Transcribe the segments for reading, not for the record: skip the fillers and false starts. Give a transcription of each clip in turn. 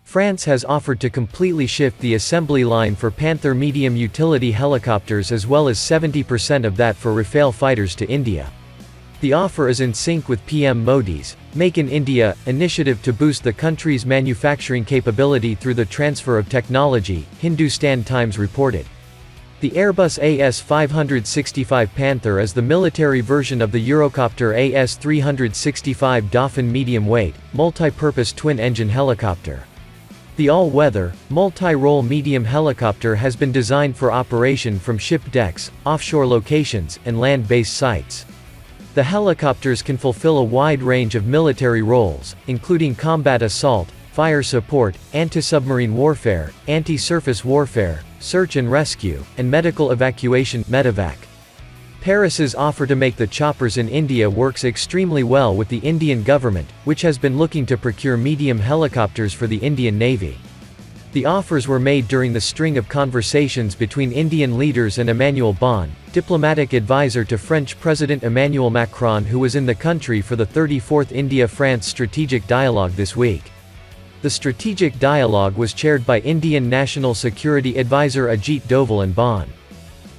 France has offered to completely shift the assembly line for Panther medium utility helicopters as well as 70% of that for Rafale fighters to India. The offer is in sync with PM Modi's Make in India initiative to boost the country's manufacturing capability through the transfer of technology, Hindustan Times reported. The Airbus AS565 Panther is the military version of the Eurocopter AS365 Dauphin medium-weight, multi-purpose twin-engine helicopter. The all-weather, multi-role medium helicopter has been designed for operation from ship decks, offshore locations, and land-based sites. The helicopters can fulfill a wide range of military roles, including combat assault, fire support, anti-submarine warfare, anti-surface warfare, search and rescue, and medical evacuation (MEDEVAC). Paris's offer to make the choppers in India works extremely well with the Indian government, which has been looking to procure medium helicopters for the Indian Navy. The offers were made during the string of conversations between Indian leaders and Emmanuel Bon, diplomatic advisor to French President Emmanuel Macron, who was in the country for the 34th India-France Strategic Dialogue this week. The strategic dialogue was chaired by Indian National Security Advisor Ajit Doval and Bon.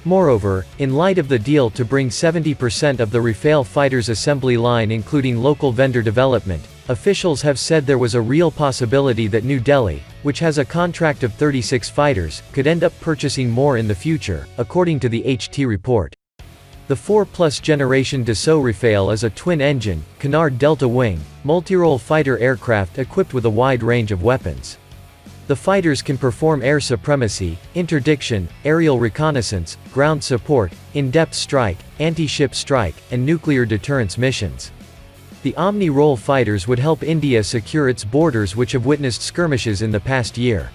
Moreover, in light of the deal to bring 70% of the Rafale fighters assembly line including local vendor development, officials have said there was a real possibility that New Delhi, which has a contract of 36 fighters, could end up purchasing more in the future, according to the HT report. The 4+ generation Dassault Rafale is a twin-engine, canard delta wing, multi-role fighter aircraft equipped with a wide range of weapons. The fighters can perform air supremacy, interdiction, aerial reconnaissance, ground support, in-depth strike, anti-ship strike, and nuclear deterrence missions. The omni-role fighters would help India secure its borders, which have witnessed skirmishes in the past year.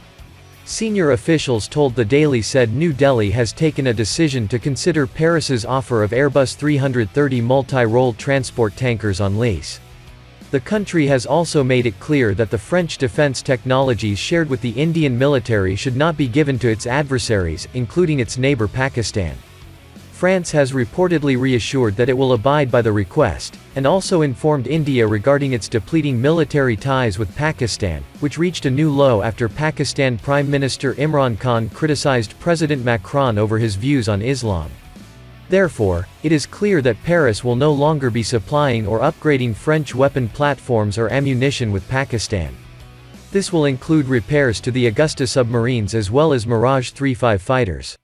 Senior officials told the Daily said New Delhi has taken a decision to consider Paris's offer of Airbus 330 multi-role transport tankers on lease. The country has also made it clear that the French defense technologies shared with the Indian military should not be given to its adversaries, including its neighbor Pakistan. France has reportedly reassured that it will abide by the request, and also informed India regarding its depleting military ties with Pakistan, which reached a new low after Pakistan Prime Minister Imran Khan criticized President Macron over his views on Islam. Therefore, it is clear that Paris will no longer be supplying or upgrading French weapon platforms or ammunition with Pakistan. This will include repairs to the Augusta submarines as well as Mirage 35 fighters.